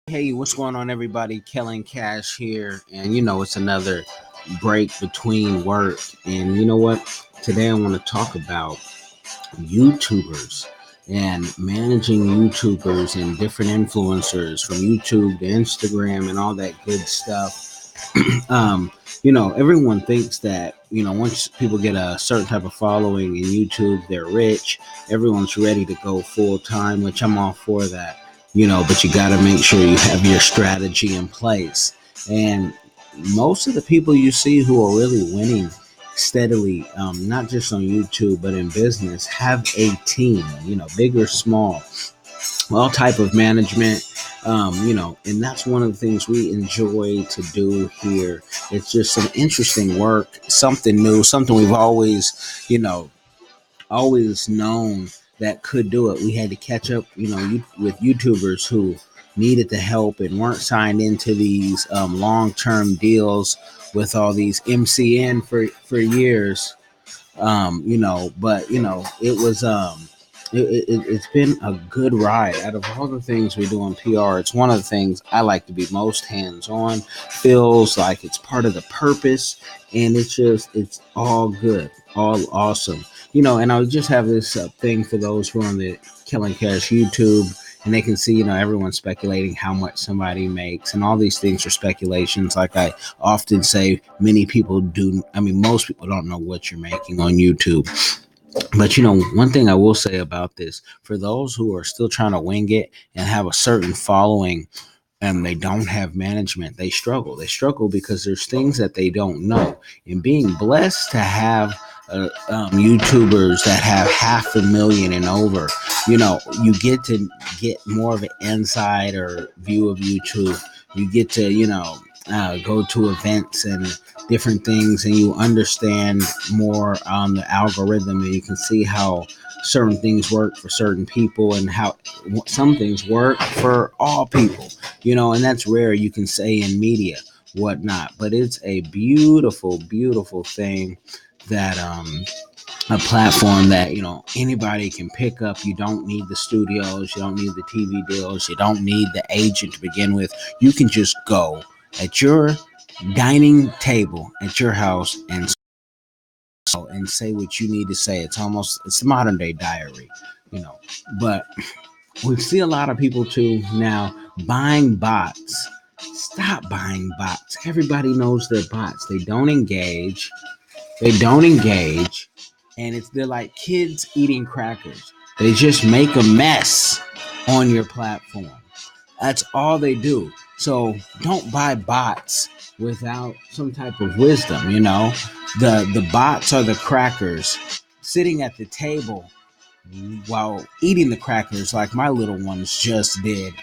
Hey, what's going on, everybody? Kellen Cash here, and it's another break between work. And you know what? Today I want to talk about YouTubers and managing YouTubers and different influencers from YouTube to Instagram and all that good stuff. um, everyone thinks that once people get a certain type of following in YouTube, they're rich. Everyone's ready to go full time, which I'm all for that. But you got to make sure you have your strategy in place. And most of the people you see who are really winning steadily, not just on YouTube but in business, have a team. Big or small, all type of management. And that's one of the things we enjoy to do here. It's just some interesting work, something new, something we've always known that could do it. We had to catch up, with YouTubers who needed the help and weren't signed into these long-term deals with all these MCN for years. But it was it's been a good ride. Out of all the things we do in PR, it's one of the things I like to be most hands-on. Feels like it's part of the purpose, and it's all good, all awesome. And I just have this thing for those who are on the Killing Cash YouTube, and they can see, everyone's speculating how much somebody makes, and all these things are speculations. Like I often say, many people do. I mean, most people don't know what you're making on YouTube. But one thing I will say about this, for those who are still trying to wing it and have a certain following, and they don't have management, they struggle. They struggle because there's things that they don't know. And being blessed to have YouTubers that have 500,000 and over, you get to get more of an insider view of YouTube. You get to, go to events and different things, and you understand more on the algorithm, and you can see how certain things work for certain people and how some things work for all people, and that's rare, you can say, in media, whatnot. But it's a beautiful, beautiful thing that a platform that anybody can pick up. You don't need the studios, you don't need the TV deals, you don't need the agent to begin with. You can just go at your dining table at your house and say what you need to say. It's modern day diary, you know. But we see a lot of people too now buying bots. Stop buying bots. Everybody knows they're bots. They don't engage. And they're like kids eating crackers. They just make a mess on your platform. That's all they do. So don't buy bots without some type of wisdom, The bots are the crackers sitting at the table while eating the crackers like my little ones just did.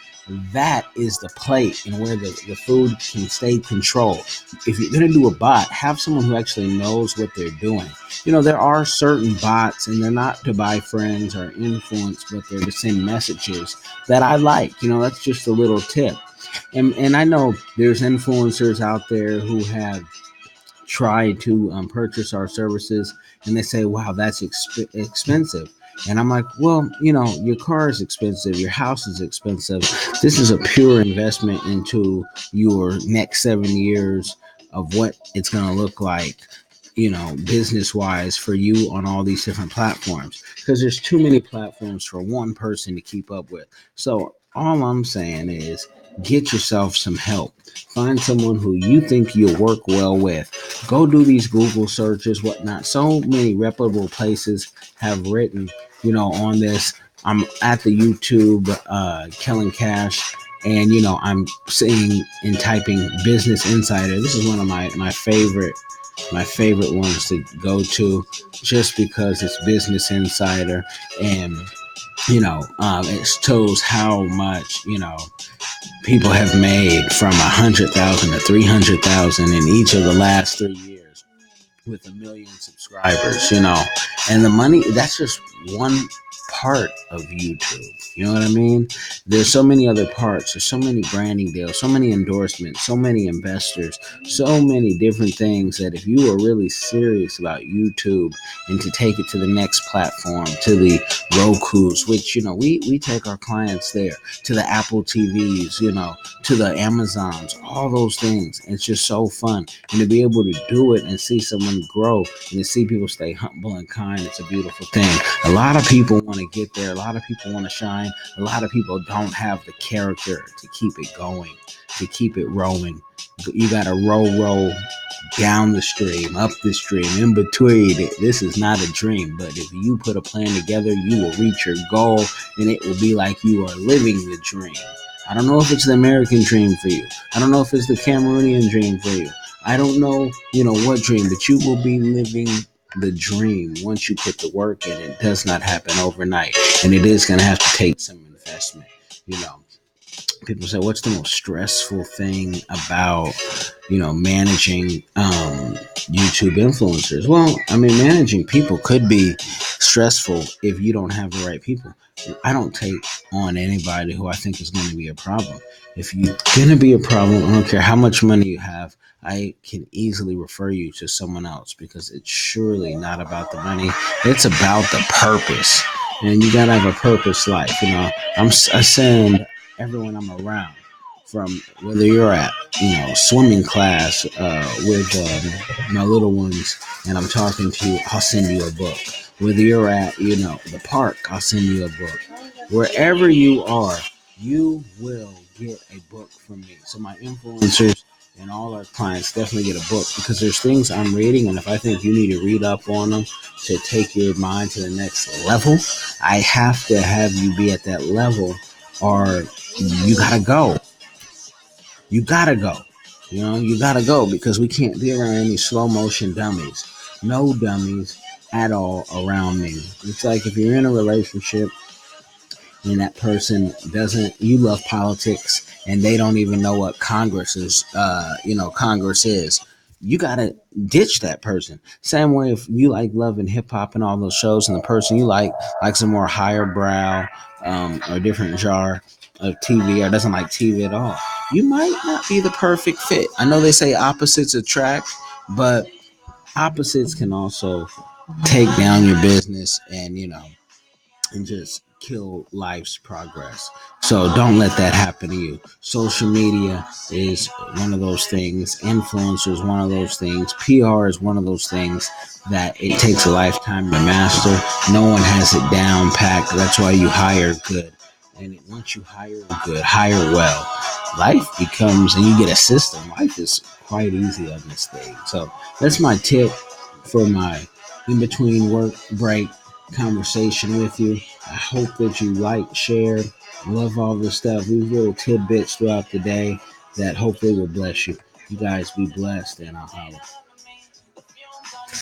That is the plate and where the food can stay controlled. If you're going to do a bot, have someone who actually knows what they're doing. There are certain bots, and they're not to buy friends or influence, but they're to send messages that I like. That's just a little tip. And I know there's influencers out there who have tried to purchase our services, and they say, wow, that's expensive. And I'm like, well, your car is expensive, your house is expensive. This is a pure investment into your next 7 years of what it's going to look like, business wise for you on all these different platforms, because there's too many platforms for one person to keep up with. So all I'm saying is get yourself some help. Find someone who you think you'll work well with. Go do these Google searches, whatnot. So many reputable places have written, on this. I'm at the YouTube, Kellen Cash, and I'm seeing and typing Business Insider. This is one of my favorite ones to go to, just because it's Business Insider, and it shows how much people have made from 100,000 to 300,000 in each of the last 3 years with 1 million subscribers. And the money, that's just one part of YouTube. You know what I mean? There's so many other parts. There's so many branding deals, so many endorsements, so many investors, so many different things that if you are really serious about YouTube and to take it to the next platform, to the Roku's, which, we take our clients there, to the Apple TVs, to the Amazons, all those things. It's just so fun. And to be able to do it and see someone grow and to see people stay humble and kind, it's a beautiful thing. A lot of people want to get there. A lot of people want to shine. A lot of people don't have the character to keep it going, to keep it rolling. You got to roll down the stream, up the stream, in between. This is not a dream, but if you put a plan together, you will reach your goal, and it will be like you are living the dream. I don't know if it's the American dream for you. I don't know if it's the Cameroonian dream for you. I don't know, what dream, but you will be living the dream once you put the work in. It does not happen overnight, and it is going to have to take some investment. People say, what's the most stressful thing about, managing YouTube influencers? Well, managing people could be stressful if you don't have the right people. I don't take on anybody who I think is going to be a problem. If you're going to be a problem, I don't care how much money you have, I can easily refer you to someone else, because it's surely not about the money. It's about the purpose. And you got to have a purpose life. I send everyone I'm around, from whether you're at swimming class with my little ones, and I'm talking to you, I'll send you a book. Whether you're at the park, I'll send you a book. Wherever you are, you will get a book from me. So my influencers and all our clients definitely get a book, because there's things I'm reading, and if I think you need to read up on them to take your mind to the next level, I have to have you be at that level, or you gotta go. You gotta go. You gotta go, because we can't be around any slow motion dummies. No dummies at all around me. It's like if you're in a relationship and that person doesn't, you love politics and they don't even know what Congress is, Congress is. You gotta ditch that person. Same way if you like love and hip hop and all those shows, and the person you like likes a more higher brow, or different genre of TV, or doesn't like TV at all, you might not be the perfect fit. I know they say opposites attract, but opposites can also take down your business and just kill life's progress. So don't let that happen to you. Social media is one of those things. Influencer is one of those things. PR is one of those things that it takes a lifetime to master. No one has it down packed. That's why you hire good. And once you hire good, hire well, life becomes, and you get a system. Life is quite easy on this thing. So that's my tip for my in-between work break conversation with you. I hope that you like, share, love all this stuff, these little tidbits throughout the day that hopefully will bless you. You guys be blessed, and I'll holler.